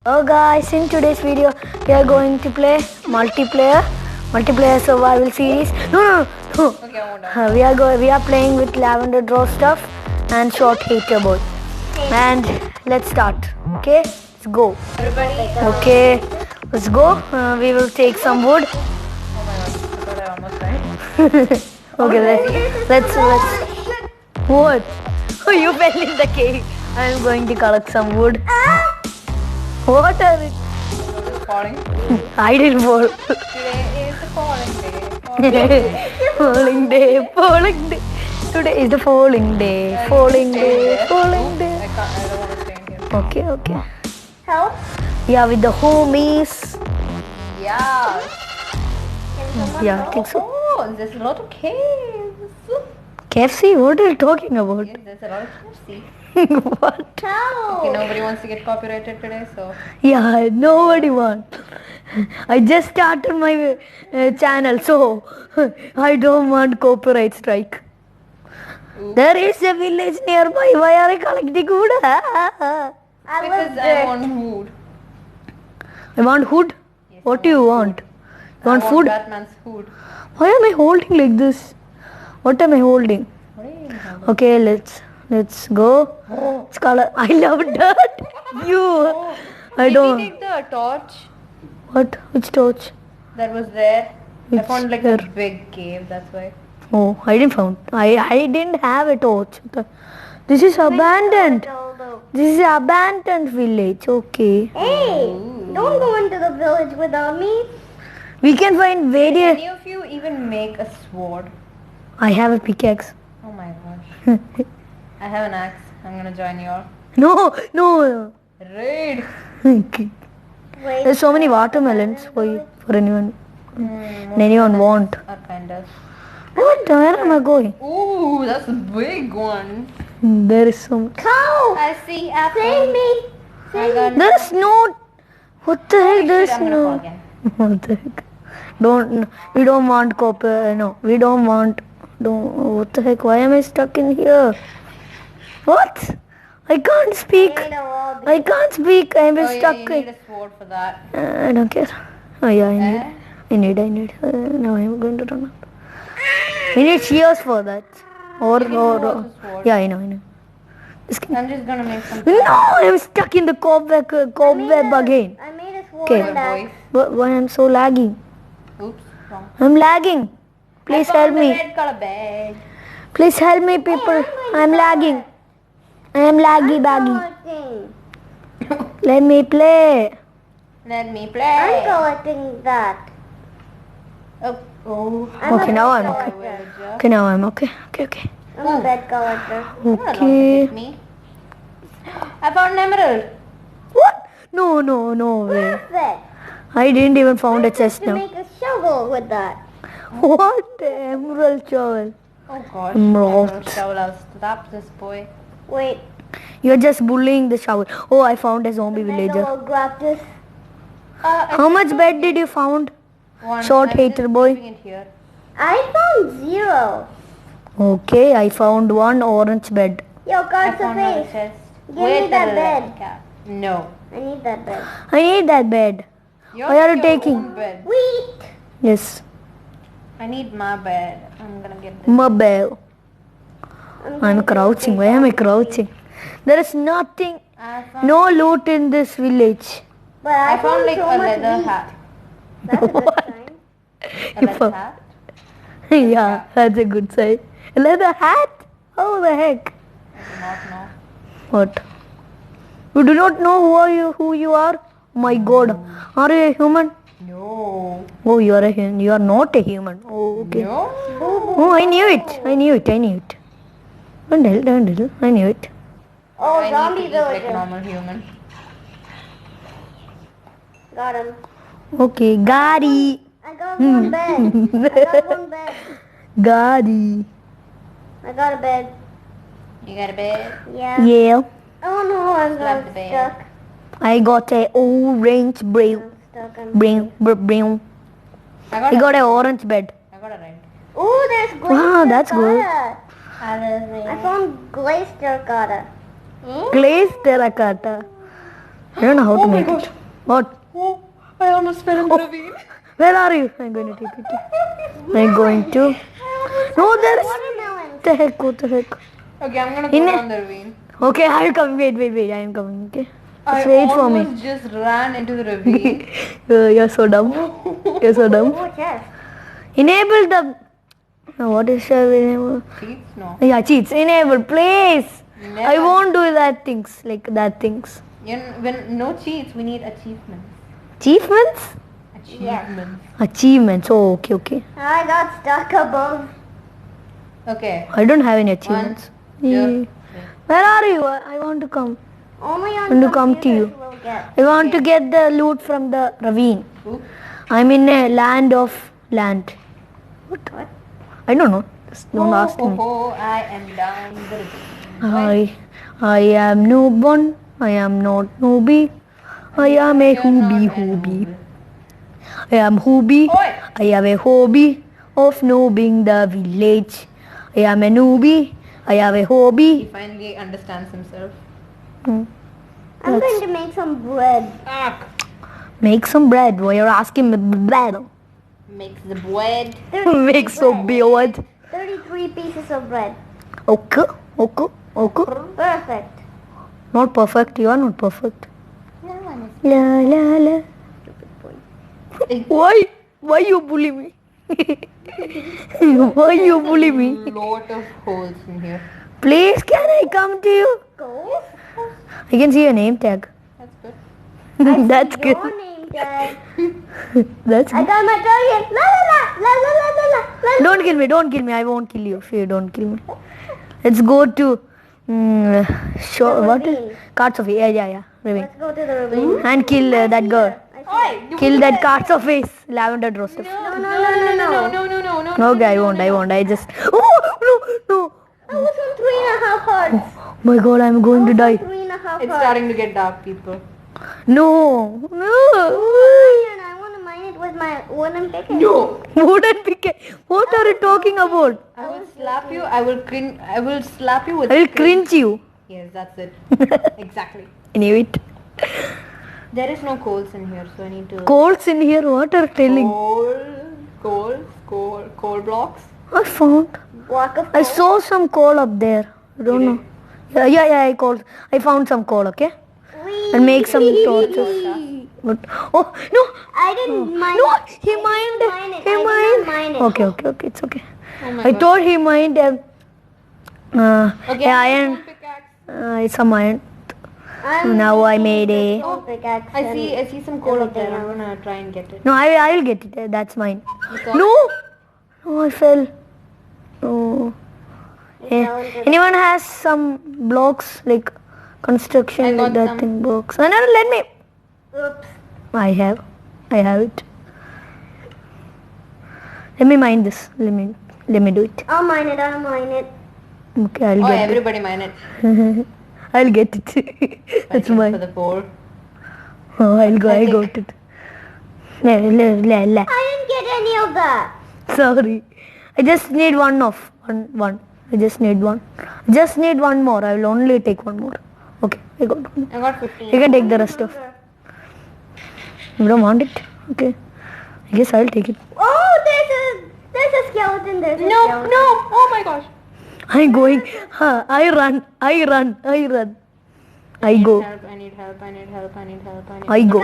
Hello guys, in today's video we are going to play multiplayer survival series. No. Okay, I won't. We are playing with Lavender Draw stuff and Short Hater Boy. And let's start. Okay, let's go. Everybody. Okay, let's go. We will take some wood. Oh my god, I thought I almost died. Okay, let's. What? Oh, you fell in the cave. I am going to collect some wood. What are it? It's falling. I didn't fall. Today is the falling day. Falling day. Today is the falling day. Falling day. I don't want to stay in here. Okay. Help? Yeah, with the homies. Yeah. Yeah, I think so. Oh, there's a lot of caves. KFC? What are you talking about? Yes, there's a lot of KFC. What? Okay, nobody wants to get copyrighted today, so. Yeah, nobody wants. I just started my channel, so I don't want copyright strike. Oops. There is a village nearby. Why are you collecting wood? Because I want food. I want food. Yes, What I do you want want? You want I food? Batman's food. Why am I holding like this? What am I holding? What are you having? Okay, let's go. It's color. I love dirt. You. I Did don't. we take the torch What? Which torch? that was there? I It's found like here. a big cave, that's why. Oh, I didn't found. I didn't have a torch. This is abandoned. This is abandoned village. Okay. Hey, Ooh. don't go into the village without me. We can find Did various. any of you even make a sword? I have a pickaxe. Oh my gosh. I have an axe. I'm gonna join you all. No. Raid! Okay. Wait. There's so many watermelons for anyone. Anyone want? Or kind of. What? Where am I going? Ooh, that's a big one. There is some. Cow, I see apple. save me. I got There is no. What the heck? There is I'm gonna fall no. again. What the heck? We don't want copper. No, we don't want. What the heck? Why am I stuck in here? What? I can't speak. Made a wall. I can't speak. I'm Oh yeah, stuck. you need a sword for that. I don't care. Oh yeah, I need. Eh? I need. Now I'm going to run out. We need shears for that. Or. You can do also sword. Yeah, I know. This can- I'm just gonna make some. No, I'm stuck in the cobweb again. I made a sword Okay. and axe. But why I'm so lagging? Oops, wrong. I'm lagging. Please I help found the me. red color bag. Please help me, people. I'm lagging. I am laggy baggy. Collecting. Let me play. Let me I'm play. collecting that. Oh. I'm Okay, a now bed I'm okay. collector. Okay, now I'm okay. Okay. I'm a bed collector. You're not allowed to Okay. hit me. I found an emerald. What? No way. Perfect. I didn't even found a chest To now. make a shovel with that. What? Emerald shovel. Oh gosh. Emerald. Shovel, I'll stop this boy. Wait. You're just bullying the shovel. Oh, I found a zombie Then villager. I'll grab this. How much bed did you found? One. Short I'm hater just boy. keeping it here. I found 0. Okay, I found one orange bed. Yo, I guard the found another face. chest. Give me that the bed. cat. No. I need that bed. I need that bed. You're Why are you your taking? own bed. Wheat. Yes. I need my bed. I'm gonna get this. My bed. I'm I'm going to crouching. take Why am I all the crouching? There is nothing. I found, No loot in this village. But I found like so a much leather wheat. hat. That's a good sign. A You leather found- hat. Yeah, that's a good sign. A leather hat? How the heck? I do not know. What? You do not know who you are? My God. Are you a human? No. Oh, you are a human. You are not a human. Oh, okay. No. Oh, I knew it. Don't tell. I knew it. Oh, I zombie need to eat like a villager. normal human. Got him. Okay, Gary. I got one bed. I got one bed. Gary. I got a bed. You got a bed? Yeah. Yeah. Oh no, I'm Slap the got bed. stuck. I got a orange brain. I'm stuck. I got an orange bed. I got a red. Ooh, there's glazed Wow, that's good. terracotta. I found glazed terracotta. Glazed terracotta. I don't know how to Oh my make gosh. it. What? Oh, I almost fell in the ravine. Where are you? I'm going to take it. I'm going to. No, there's. Watermelon. What the heck? What the heck? Okay, I'm gonna go In a- down the ravine. Okay, I'll come. Wait. I am coming. Okay. I Just wait for me. almost just ran into the ravine. You're so dumb. You're so dumb. Oh, yes. Enable the. What is shall we enable? Cheats? No. Yeah, cheats. Enable, please. I Never. won't do that things like that things. When no cheats, we need achievements. Achievements? Achievements. Achievements. Oh, okay. I got stuck above. Okay. I don't have any achievements. Two, Yeah. Where are you? I want to come. Only on Want to come to computers you. will get. I want to get the loot from the ravine. Oops. I'm in a land of land. What? I don't know. Just don't ask me. I am down the ravine. I am noob one. I am not noobie. I am a You're not hoobie an hoobie. noob. I am hoobie. Oi! I have a hobby of noobing the village. I am a noobie. I have a He hobby. finally understands himself. Hmm. I'm going to make some bread. Ah, Make some bread. Why you're asking me bread? makes the bread. 33 Make so bread. weird. 33 pieces of bread. Okay. Perfect. Not perfect. You are not perfect. No one is La la la. stupid boy. Why you bully me? Why you bully me? Lot of holes in here. Please, can I come to you? Go. I can see your name tag. That's good. That's good. Your name tag. That's I good. got my target. La la la la la la la la la. Don't kill me. Don't kill me. I won't kill you if you don't kill me. Let's go to show The what is ravine. cards of yeah. Ravine. Let's go to the ravine. And kill that girl. Oi! Kill that cards of face. Lavender Joseph. No. Okay, I won't. I just. Oh no. I was on 3.5 hearts. My God, I'm going to die. 3.5 It's hearts. starting to get dark, people. No. Iron, I want to mine it with my wooden pickaxe. No. Wouldn't pick it. What are you talking about? I will slap you. I will slap you with. I will cringe you. Yes, that's it. Exactly. Anyway, it. There is no coals in here, so I need to. Coals in here. What are you telling? Coal blocks. I found. Block of I coal. saw some coal up there. I don't You know. Yeah. I found some coal. Okay. Whee! And make some torches. But oh no. I didn't mine No, it. he I mined. didn't mine it. He I did mined. not mine it. Okay, it's okay. Oh my I God. thought he mined. Okay. Iron. Pickaxe. It's some iron. I'm Now I using made the a- coal pickaxe I and see some coal up there. I'm everything gonna try and get it. No, I'll get it. That's mine. Because- No, I fell. No. Yeah. down to the- Anyone has some blocks like construction I got like that some. thing blocks? No, let me. Oops. I have it. Let me mine this. Let me do it. I'll mine it. Okay, I'll Oh, get everybody mine it. it. I'll get it. That's Fighting mine. for the poor. Oh, I got it. La. I didn't get any of that. Sorry. I just need one. I just need one. Just need one more. I will only take one more. Okay, I got one. I got 15. You can take the rest of. You don't want it? Okay. I guess I'll take it. Oh, there's a skeleton. There's a No. skeleton. Oh my gosh. I'm going. I run. I go. I need help. I go.